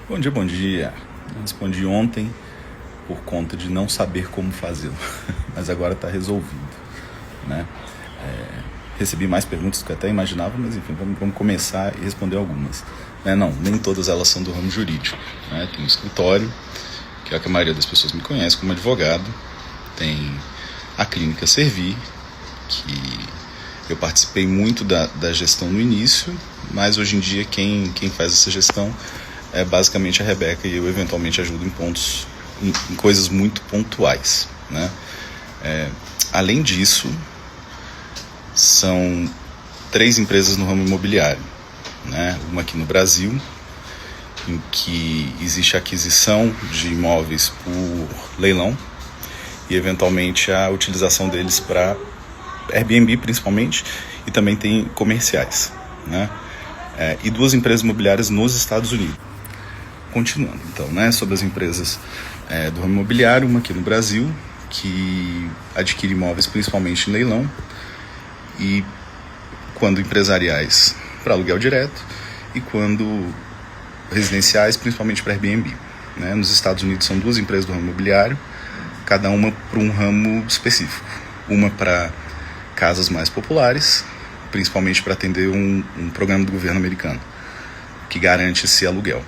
Bom dia, bom dia. Respondi ontem por conta de não saber como fazê-lo, mas agora está resolvido, né? Recebi mais perguntas do que até imaginava, mas enfim, vamos começar e responder algumas. Não, nem todas elas são do ramo jurídico, né? Tem um escritório, que é o que a maioria das pessoas me conhece como advogado, tem a clínica Servi, que eu participei muito da gestão no início, mas hoje em dia quem faz essa gestão é basicamente a Rebeca, e eu eventualmente ajudo em pontos, em coisas muito pontuais, né? Além disso, são 3 empresas no ramo imobiliário, né? Uma aqui no Brasil, em que existe a aquisição de imóveis por leilão e eventualmente a utilização deles para Airbnb principalmente, e também tem comerciais, né? E 2 empresas imobiliárias nos Estados Unidos. Continuando então, né, sobre as empresas do ramo imobiliário, uma aqui no Brasil, que adquire imóveis principalmente em leilão e quando empresariais para aluguel direto e quando residenciais principalmente para Airbnb, né? Nos Estados Unidos são 2 empresas do ramo imobiliário, cada uma para um ramo específico, uma para casas mais populares, principalmente para atender um programa do governo americano que garante esse aluguel.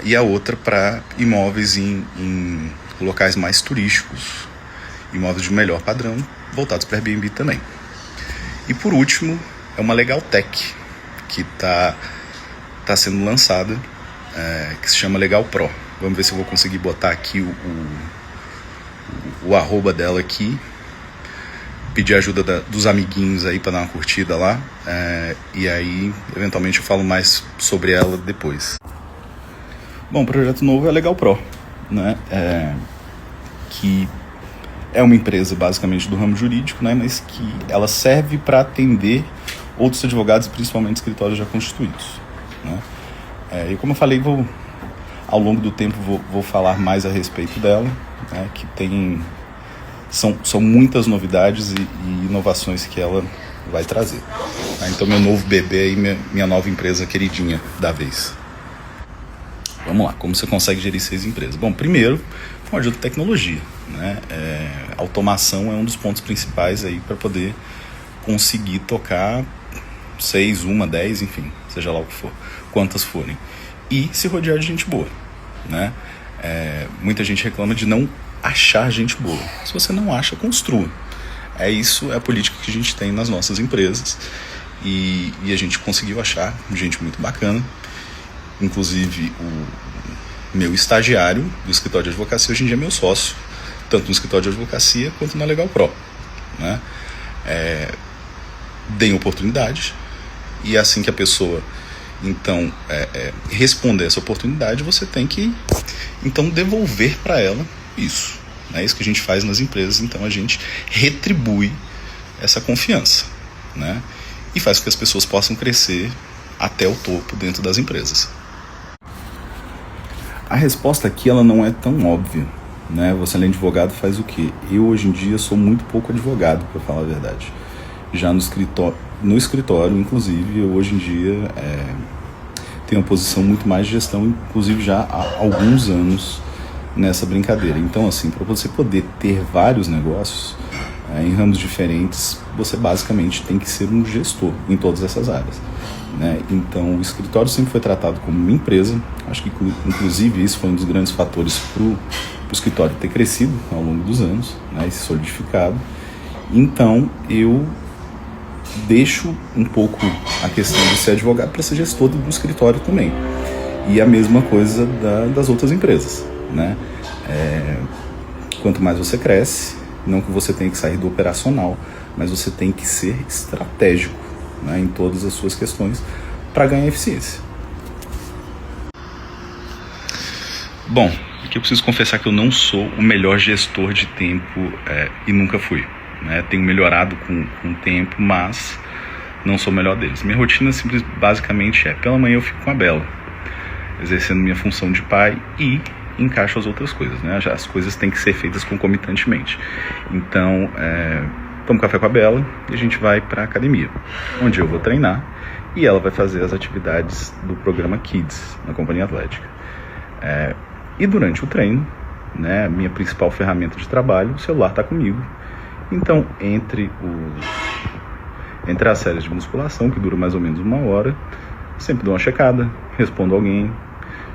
E a outra para imóveis em locais mais turísticos, imóveis de melhor padrão, voltados para Airbnb também. E por último, é uma Legal Tech, que tá sendo lançada, que se chama Legal Pro. Vamos ver se eu vou conseguir botar aqui o arroba dela aqui, pedir ajuda dos amiguinhos aí para dar uma curtida lá, e aí eventualmente eu falo mais sobre ela depois. Bom, o projeto novo é a Legal Pro, né? Que é uma empresa basicamente do ramo jurídico, né? Mas que ela serve para atender outros advogados, principalmente escritórios já constituídos, né? E como eu falei, ao longo do tempo vou falar mais a respeito dela, né? Que são muitas novidades e inovações que ela vai trazer. Então meu novo bebê aí, minha nova empresa queridinha da vez. Vamos lá, como você consegue gerir 6 empresas? Bom, primeiro, com a ajuda de tecnologia, né? Automação é um dos pontos principais aí para poder conseguir tocar 6, 10, enfim, seja lá o que for, quantas forem. E se rodear de gente boa, né? Muita gente reclama de não achar gente boa. Se você não acha, construa. Isso é a política que a gente tem nas nossas empresas, e a gente conseguiu achar gente muito bacana. Inclusive o meu estagiário do escritório de advocacia hoje em dia é meu sócio, tanto no escritório de advocacia quanto na Legal Pro, né? Deem oportunidade, e assim que a pessoa então responder essa oportunidade, você tem que então devolver para ela isso. É isso que a gente faz nas empresas. Então a gente retribui essa confiança, né? E faz com que as pessoas possam crescer até o topo dentro das empresas. A resposta aqui ela não é tão óbvia, né? Você, além de advogado, faz o quê? Eu hoje em dia sou muito pouco advogado, para falar a verdade. Já no escritório, inclusive, eu hoje em dia tenho uma posição muito mais de gestão, inclusive já há alguns anos nessa brincadeira. Então, assim, para você poder ter vários negócios em ramos diferentes, você basicamente tem que ser um gestor em todas essas áreas, né? Então, o escritório sempre foi tratado como uma empresa. Acho que, inclusive, isso foi um dos grandes fatores para o escritório ter crescido ao longo dos anos, né, e se solidificado. Então, eu deixo um pouco a questão de ser advogado para ser gestor do escritório também. E a mesma coisa das outras empresas, né? Quanto mais você cresce, não que você tenha que sair do operacional, mas você tem que ser estratégico, né, em todas as suas questões para ganhar eficiência. Bom, aqui eu preciso confessar que eu não sou o melhor gestor de tempo e nunca fui, né? Tenho melhorado com o tempo, mas não sou o melhor deles. Minha rotina basicamente pela manhã eu fico com a Bela, exercendo minha função de pai, e encaixo as outras coisas, né? As coisas têm que ser feitas concomitantemente. Então, tomo café com a Bela e a gente vai para a academia, onde eu vou treinar e ela vai fazer as atividades do programa Kids na Companhia Atlética. E durante o treino, né, a minha principal ferramenta de trabalho, o celular está comigo. Então, entre as séries de musculação, que dura mais ou menos 1 hora, sempre dou uma checada, respondo alguém,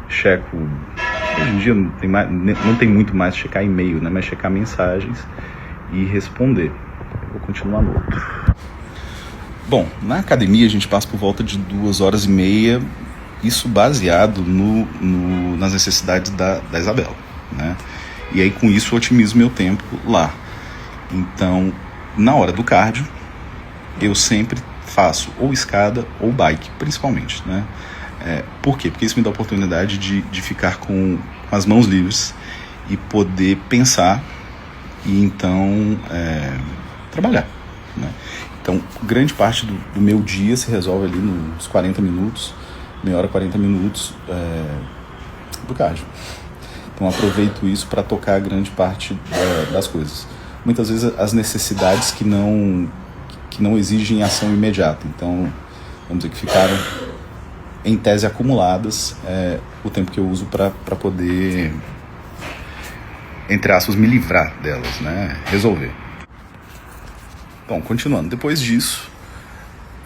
checo. Hoje em dia não tem muito mais checar e-mail, né, mas checar mensagens e responder. Eu vou continuar no outro. Bom, na academia a gente passa por volta de 2h30, isso baseado nas necessidades da Isabela, né? E aí com isso eu otimizo meu tempo lá. Então, na hora do cardio, eu sempre faço ou escada ou bike, principalmente, né? Por quê? Porque isso me dá a oportunidade de ficar com as mãos livres e poder pensar e então trabalhar, né? Então, grande parte do meu dia se resolve ali nos 40 minutos, meia hora, 40 minutos do cardio. Então, aproveito isso para tocar grande parte das coisas. Muitas vezes as necessidades que não exigem ação imediata. Então, vamos dizer que ficaram, em tese, acumuladas o tempo que eu uso para poder, entre aspas, me livrar delas, né? Resolver. Bom, continuando. Depois disso,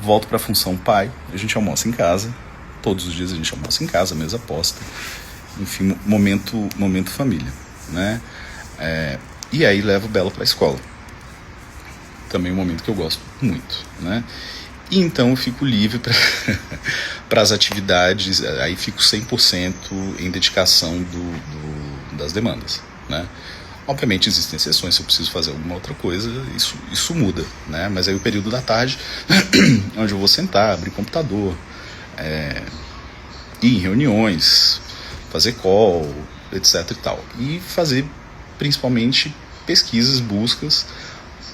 volto para a função pai. A gente almoça em casa. Todos os dias a gente almoça em casa, mesa posta. Enfim, momento família, né? E aí levo Bela para a escola. Também um momento que eu gosto muito, né? E então eu fico livre para as atividades. Aí fico 100% em dedicação das demandas, né? Obviamente existem exceções, se eu preciso fazer alguma outra coisa, isso muda, né? Mas aí o período da tarde, onde eu vou sentar, abrir computador, ir em reuniões, fazer call, etc e tal. E fazer principalmente pesquisas, buscas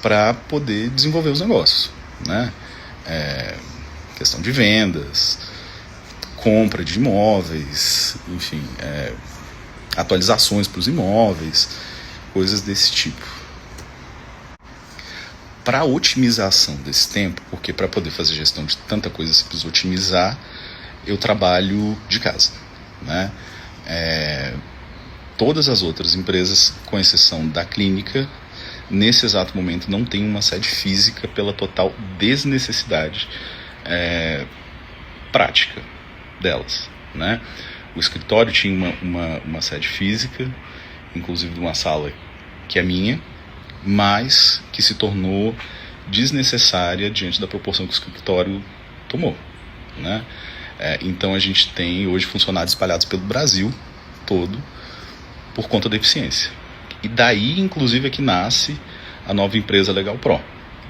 para poder desenvolver os negócios, né? Questão de vendas, compra de imóveis, enfim, atualizações para os imóveis, coisas desse tipo. Para otimização desse tempo, porque para poder fazer gestão de tanta coisa você precisa otimizar, eu trabalho de casa, né? Todas as outras empresas, com exceção da clínica, nesse exato momento não tem uma sede física pela total desnecessidade prática delas, né? O escritório tinha uma sede física, inclusive de uma sala que é minha, mas que se tornou desnecessária diante da proporção que o escritório tomou, né? Então a gente tem hoje funcionários espalhados pelo Brasil todo por conta da eficiência. E daí, inclusive, é que nasce a nova empresa Legal Pro,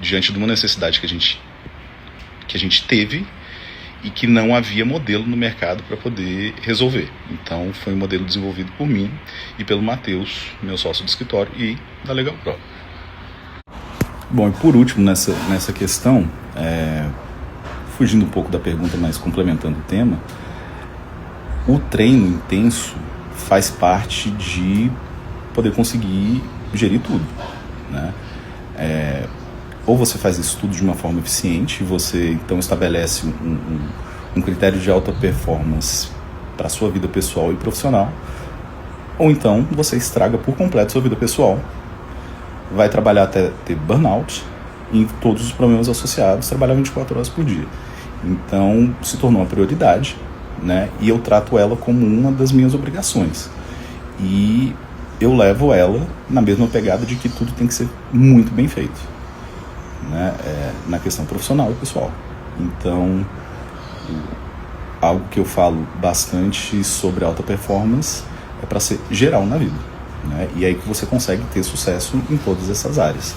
diante de uma necessidade que a gente teve e que não havia modelo no mercado para poder resolver. Então foi um modelo desenvolvido por mim e pelo Matheus, meu sócio do escritório, e da Legal Pro. Bom, e por último nessa questão, fugindo um pouco da pergunta, mas complementando o tema, o treino intenso faz parte de poder conseguir gerir tudo, né? Ou você faz isso tudo de uma forma eficiente, você então estabelece um critério de alta performance para a sua vida pessoal e profissional, ou então você estraga por completo sua vida pessoal, vai trabalhar até ter burnout e todos os problemas associados, trabalhar 24 horas por dia. Então se tornou uma prioridade, né? E eu trato ela como uma das minhas obrigações. E eu levo ela na mesma pegada de que tudo tem que ser muito bem feito, né? Na questão profissional e pessoal. Então, algo que eu falo bastante sobre alta performance é para ser geral na vida, né? E aí que você consegue ter sucesso em todas essas áreas.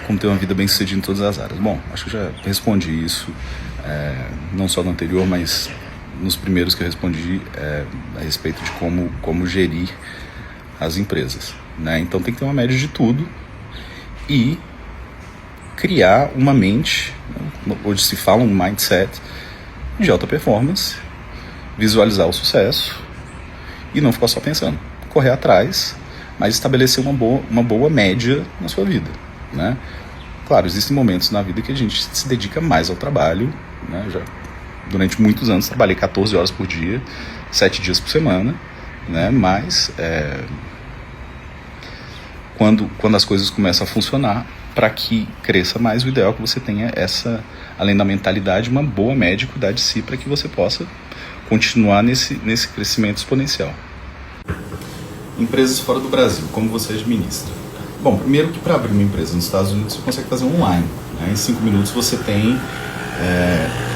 Como ter uma vida bem sucedida em todas as áreas? Bom, acho que eu já respondi isso, não só no anterior, mas nos primeiros que eu respondi a respeito de como gerir as empresas, né? Então tem que ter uma média de tudo e criar uma mente, hoje se fala um mindset de alta performance, visualizar o sucesso e não ficar só pensando, correr atrás, mas estabelecer uma boa média na sua vida, né? Claro, existem momentos na vida que a gente se dedica mais ao trabalho, né? Durante muitos anos trabalhei 14 horas por dia, 7 dias por semana, né? Mas quando as coisas começam a funcionar, para que cresça mais, o ideal é que você tenha além da mentalidade, uma boa média e cuidar de si para que você possa continuar nesse crescimento exponencial. Empresas fora do Brasil, como você administra? Bom, primeiro que para abrir uma empresa nos Estados Unidos você consegue fazer online, né? Em 5 minutos você tem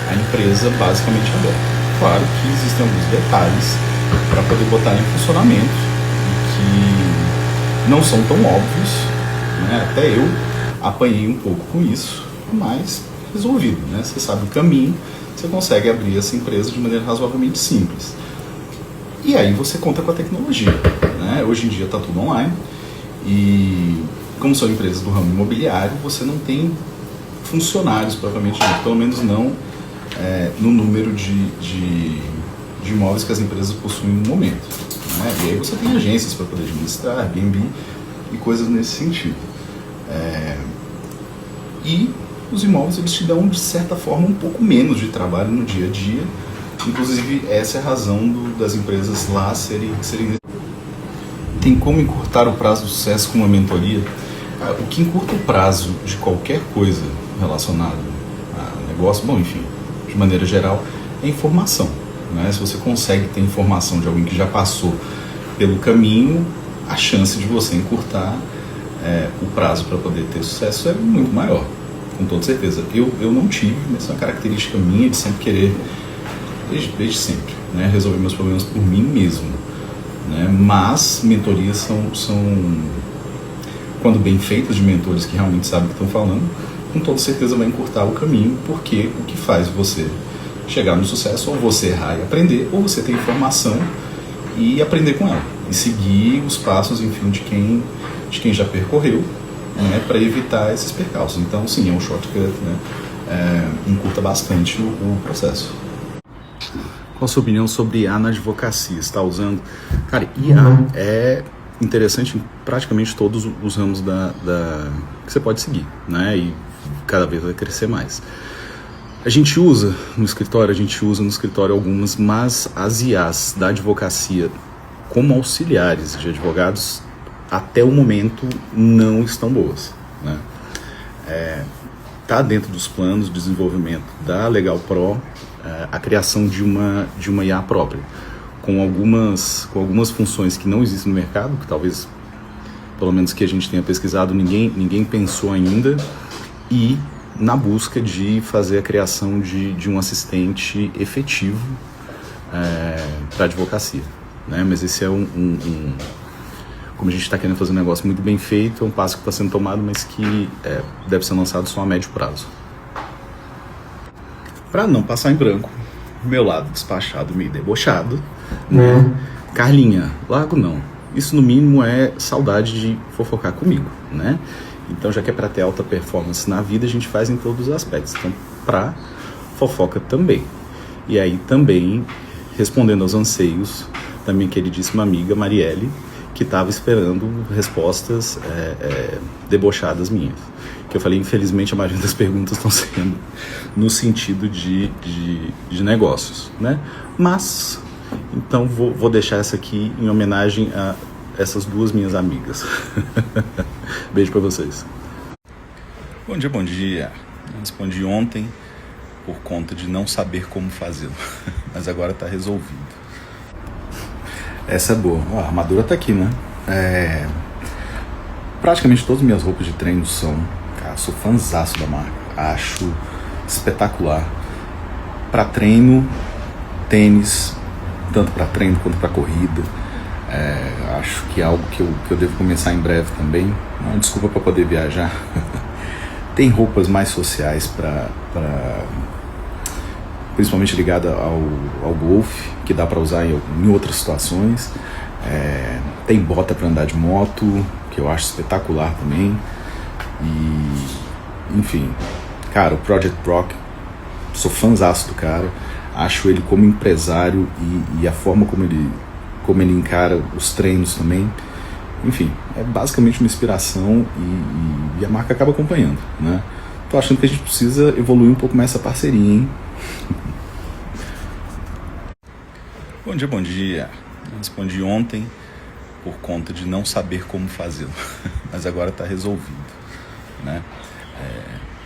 a empresa basicamente aberta. Claro que existem alguns detalhes para poder botar em funcionamento que não são tão óbvios, né? Até eu apanhei um pouco com isso, mas resolvido, né? Você sabe o caminho, você consegue abrir essa empresa de maneira razoavelmente simples. E aí você conta com a tecnologia, né? Hoje em dia está tudo online e como são empresas do ramo imobiliário, você não tem funcionários propriamente dito, pelo menos não no número de imóveis que as empresas possuem no momento, né? E aí você tem agências para poder administrar, Airbnb e coisas nesse sentido. E os imóveis eles te dão, de certa forma, um pouco menos de trabalho no dia a dia. Inclusive, essa é a razão das empresas lá serem... Tem como encurtar o prazo do sucesso com uma mentoria? O que encurta o prazo de qualquer coisa relacionada a negócio, bom, enfim, de maneira geral, é informação, né? Se você consegue ter informação de alguém que já passou pelo caminho, a chance de você encurtar o prazo para poder ter sucesso é muito maior, com toda certeza. Eu não tive, mas é uma característica minha de sempre querer, desde sempre, né, resolver meus problemas por mim mesmo, né? Mas mentorias são, quando bem feitas, de mentores que realmente sabem o que estão falando, com toda certeza vai encurtar o caminho, porque o que faz você chegar no sucesso, ou você errar e aprender, ou você ter informação e aprender com ela, e seguir os passos, enfim, de quem já percorreu, né, para evitar esses percalços. Então, sim, é um shortcut, né? Encurta bastante o processo. Qual a sua opinião sobre IA na advocacia? Está usando? Cara, IA é interessante em praticamente todos os ramos que você pode seguir, né? E cada vez vai crescer mais. A gente usa no escritório algumas, mas as IAs da advocacia como auxiliares de advogados, até o momento, não estão boas, né? Tá dentro dos planos de desenvolvimento da Legal Pro a criação de uma IA própria, com algumas funções que não existem no mercado, que talvez, pelo menos que a gente tenha pesquisado, ninguém pensou ainda, e na busca de fazer a criação de um assistente efetivo para a advocacia, né? Mas esse é como a gente está querendo fazer um negócio muito bem feito, é um passo que está sendo tomado, mas que deve ser lançado só a médio prazo. Para não passar em branco, meu lado despachado, meio debochado, né? Carlinha, largo não. Isso no mínimo é saudade de fofocar comigo, né? Então, já que é para ter alta performance na vida, a gente faz em todos os aspectos. Então, para fofoca também. E aí também, respondendo aos anseios da minha queridíssima amiga Marielle, que estava esperando respostas debochadas minhas. Que eu falei, infelizmente, a maioria das perguntas estão sendo no sentido de negócios, né? Mas, então, vou deixar essa aqui em homenagem a essas duas minhas amigas. Beijo pra vocês. Bom dia. Eu respondi ontem por conta de não saber como fazê-lo, mas agora tá resolvido. Essa é boa. A armadura tá aqui, né? Praticamente todas as minhas roupas de treino são... Cara, sou fãzaço da marca. Acho espetacular. Pra treino, tênis, tanto pra treino quanto pra corrida. Acho que é algo que eu devo começar em breve também. Uma desculpa para poder viajar. Tem roupas mais sociais principalmente ligada ao golfe, que dá para usar em outras situações. Tem bota para andar de moto, que eu acho espetacular também. E, enfim, cara, o Project Rock, sou fãzaço do cara. Acho ele como empresário e a forma como ele encara os treinos também, enfim, é basicamente uma inspiração e a marca acaba acompanhando, né? Tô achando que a gente precisa evoluir um pouco mais essa parceria, hein? Bom dia, bom dia. Eu respondi ontem por conta de não saber como fazê-lo, mas agora está resolvido, né?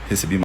Recebi